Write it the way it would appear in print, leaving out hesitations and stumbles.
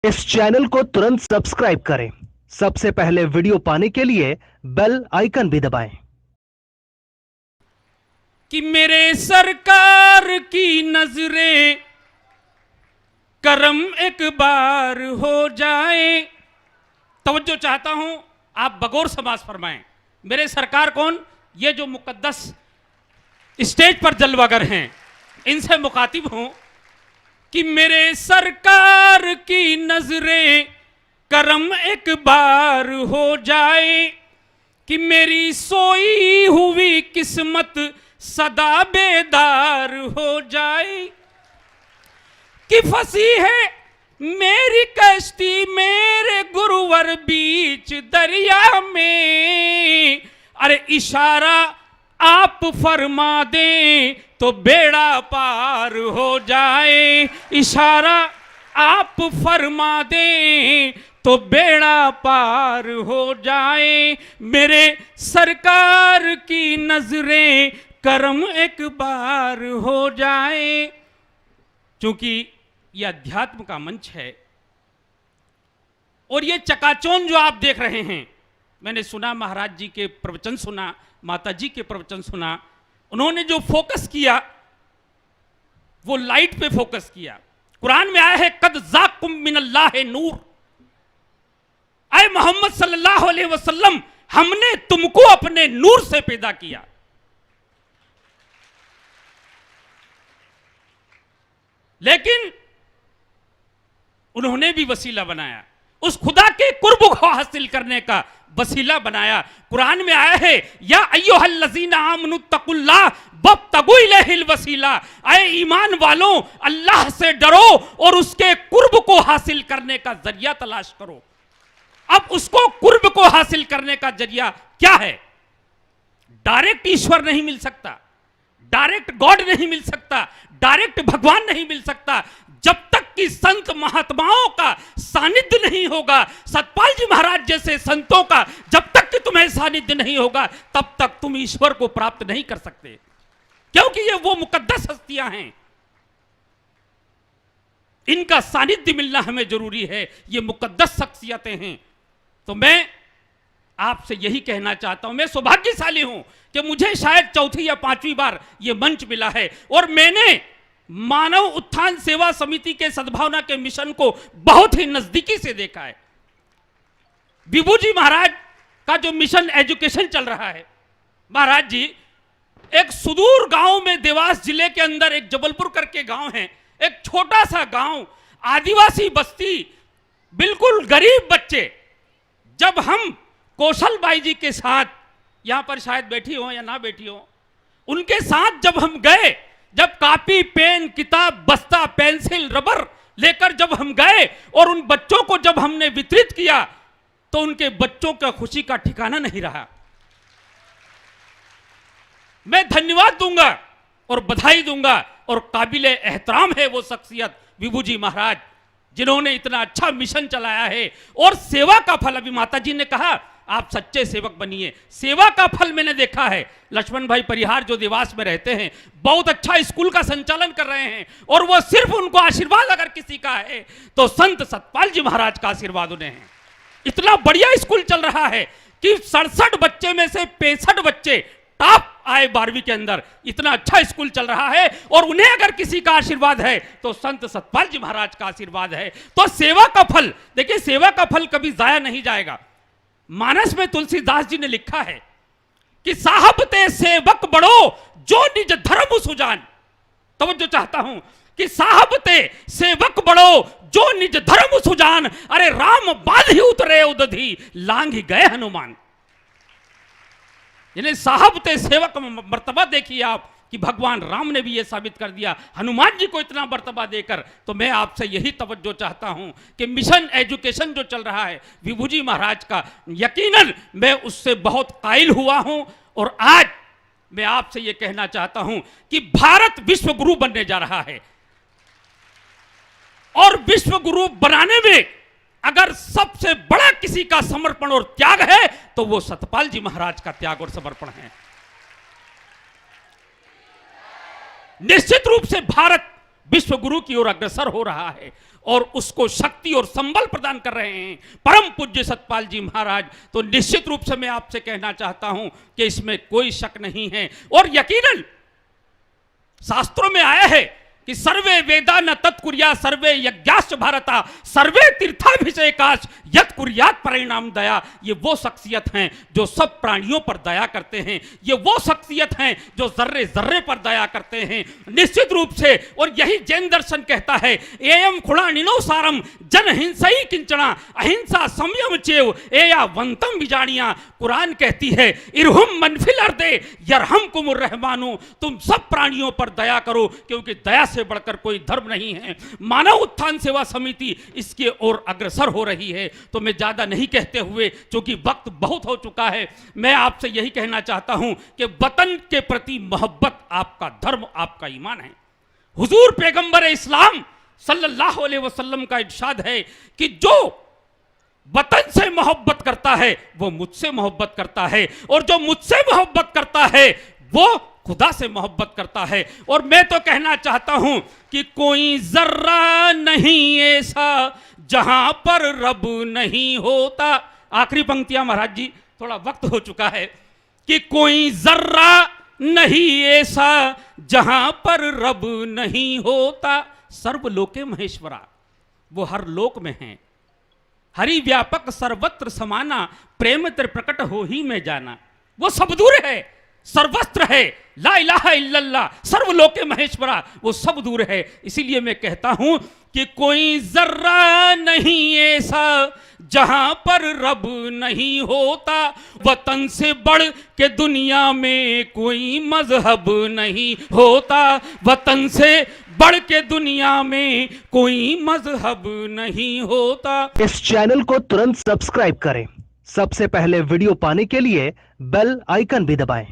इस चैनल को तुरंत सब्सक्राइब करें। सबसे पहले वीडियो पाने के लिए बेल आइकन भी दबाएं। कि मेरे सरकार की नजरें करम एक बार हो जाए। तवज्जो चाहता हूं, आप बगौर समाज फरमाएं। मेरे सरकार कौन? ये जो मुकद्दस स्टेज पर जलवागर हैं, इनसे मुखातिब हूं कि मेरे सरकार की नजरें करम एक बार हो जाए, कि मेरी सोई हुई किस्मत सदा बेदार हो जाए, कि फंसी है मेरी कश्ती मेरे गुरुवर बीच दरिया में। अरे इशारा आप फरमा दें तो बेड़ा पार हो जाए, इशारा आप फरमा दें तो बेड़ा पार हो जाए। मेरे सरकार की नजरें करम एक बार हो जाए। क्योंकि यह अध्यात्म का मंच है और ये चकाचौंध जो आप देख रहे हैं, मैंने सुना महाराज जी के प्रवचन सुना, माता जी के प्रवचन सुना, उन्होंने जो फोकस किया वो लाइट पे फोकस किया। कुरान में आया है कद जाकुम मिनल्लाह नूर, आए मोहम्मद सल्लल्लाहु अलैहि वसल्लम, हमने तुमको अपने नूर से पैदा किया। लेकिन उन्होंने भी वसीला बनाया, उस खुदा के कुर्ब को हासिल करने का वसीला बनाया। कुरान में आया है या अय्युहल्लज़ीना आमनु तकुल्लाह वब्तगू इलैहिल वसीला, आए ईमान वालों अल्लाह से डरो और उसके कुर्ब को हासिल करने का जरिया तलाश करो। अब उसको कुर्ब को हासिल करने का जरिया क्या है? डायरेक्ट ईश्वर नहीं मिल सकता, डायरेक्ट गॉड नहीं मिल सकता, डायरेक्ट भगवान नहीं मिल सकता जब तक कि संत महात्माओं का सानिध्य नहीं होगा। सतपाल जी महाराज जैसे संतों का जब तक कि तुम्हें सानिध्य नहीं होगा तब तक तुम ईश्वर को प्राप्त नहीं कर सकते, क्योंकि ये वो मुकद्दस हस्तियां हैं, इनका सानिध्य मिलना हमें जरूरी है, ये मुकद्दस शख्सियतें हैं। तो मैं आपसे यही कहना चाहता हूं, मैं सौभाग्यशाली हूं कि मुझे शायद चौथी या पांचवी बार यह मंच मिला है और मैंने मानव उत्थान सेवा समिति के सद्भावना के मिशन को बहुत ही नजदीकी से देखा है। विभू जी महाराज का जो मिशन एजुकेशन चल रहा है, महाराज जी एक सुदूर गांव में, देवास जिले के अंदर एक जबलपुर करके गांव है, एक छोटा सा गांव, आदिवासी बस्ती, बिल्कुल गरीब बच्चे। जब हम कौशल बाई जी के साथ, यहां पर शायद बैठी हो या ना बैठी हो, उनके साथ जब हम गए, जब कापी पेन किताब बस्ता पेंसिल रबर लेकर जब हम गए और उन बच्चों को जब हमने वितरित किया तो उनके बच्चों का खुशी का ठिकाना नहीं रहा। मैं धन्यवाद दूंगा और बधाई दूंगा और काबिले एहतराम है वो शख्सियत विभू जी महाराज जिन्होंने इतना अच्छा मिशन चलाया है। और सेवा का फल, अभी माता जी ने कहा आप सच्चे सेवक बनिए, सेवा का फल मैंने देखा है। लक्ष्मण भाई परिहार जो देवास में रहते हैं, बहुत अच्छा स्कूल का संचालन कर रहे हैं और वो सिर्फ उनको आशीर्वाद अगर किसी का है तो संत सतपाल जी महाराज का आशीर्वाद उन्हें है। इतना बढ़िया स्कूल चल रहा है कि 67 बच्चे में से 65 बच्चे टॉप आए 12वीं के अंदर, इतना अच्छा स्कूल चल रहा है और उन्हें अगर किसी का आशीर्वाद है तो संत सतपाल जी महाराज का आशीर्वाद है। तो सेवा का फल, देखिए सेवा का फल कभी जाया नहीं जाएगा। मानस में तुलसीदास जी ने लिखा है कि साहब ते सेवक बड़ो जो निज धर्म सुजान। तवज्जो चाहता हूं कि साहब ते सेवक बड़ो जो निज धर्म सुजान, अरे राम बाध ही उतरे उदधि लांग ही गए हनुमान। यानी साहब ते सेवक मर्तबा देखिए आप कि भगवान राम ने भी ये साबित कर दिया, हनुमान जी को इतना मर्तबा देकर। तो मैं आपसे यही तवज्जो चाहता हूं कि मिशन एजुकेशन जो चल रहा है विभू जी महाराज का, यकीनन मैं उससे बहुत कायल हुआ हूं और आज मैं आपसे ये कहना चाहता हूं कि भारत विश्व गुरु बनने जा रहा है और विश्व गुरु बनाने में अगर सबसे बड़ा किसी का समर्पण और त्याग है तो वो सतपाल जी महाराज का त्याग और समर्पण है। निश्चित रूप से भारत विश्व गुरु की ओर अग्रसर हो रहा है और उसको शक्ति और संबल प्रदान कर रहे हैं परम पूज्य सतपाल जी महाराज, तो निश्चित रूप से मैं आपसे कहना चाहता हूं कि इसमें कोई शक नहीं है। और यकीनन शास्त्रों में आया है कि सर्वे वेदा न तत्कुर्या सर्वे यज्ञाश्च भारता सर्वे तीर्थाभिषेकाश्च यत् कुर्यात् परिणाम दया। ये वो शख्सियत हैं जो सब प्राणियों पर दया करते हैं, ये वो शख्सियत हैं जो जर्रे जर्रे पर दया करते हैं निश्चित रूप से। और यही जैन दर्शन कहता है एयम खुणानिनो सारम जन हिंसई किंचना अहिंसा संयम चेव एया वंतम बिजानिया। कुरान कहती है इरहुम मनफिल अर्दे यरहम कुमुर रहमानु, तुम सब प्राणियों पर दया करो क्योंकि दया से बढ़कर कोई धर्म नहीं है। मानव उत्थान सेवा समिति इसके ओर अग्रसर हो रही है। तो मैं ज्यादा नहीं कहते हुए, क्योंकि वक्त बहुत हो चुका है, मैं आपसे यही कहना चाहता हूं कि वतन के प्रति मोहब्बत आपका धर्म, आपका ईमान है। हुजूर पैगंबर इस्लाम सल्लल्लाहु अलैहि वसल्लम का इरशाद है कि जो वतन से मोहब्बत करता है वो मुझसे मोहब्बत करता है, और जो मुझसे मोहब्बत करता है वो खुदा से मोहब्बत करता है। और मैं तो कहना चाहता हूं कि कोई जर्रा नहीं ऐसा जहां पर रब नहीं होता। आखिरी पंक्तियां महाराज जी, थोड़ा वक्त हो चुका है, कि कोई जर्रा नहीं ऐसा जहां पर रब नहीं होता। सर्वलोके महेश्वरा, वो हर लोक में है। हरि व्यापक सर्वत्र समाना प्रेम तिर प्रकट हो ही में जाना। वो सब दूर है, सर्वस्त्र है, ला इलाहा इल्लल्लाह सर्वलोके महेश्वरा, वो सब दूर है। इसीलिए मैं कहता हूं कि कोई जर्रा नहीं ऐसा जहां पर रब नहीं होता। वतन से बढ़ के दुनिया में कोई मजहब नहीं होता। वतन से बढ़ के दुनिया में कोई मजहब नहीं होता। इस चैनल को तुरंत सब्सक्राइब करें। सबसे पहले वीडियो पाने के लिए बेल आइकन भी दबाएं।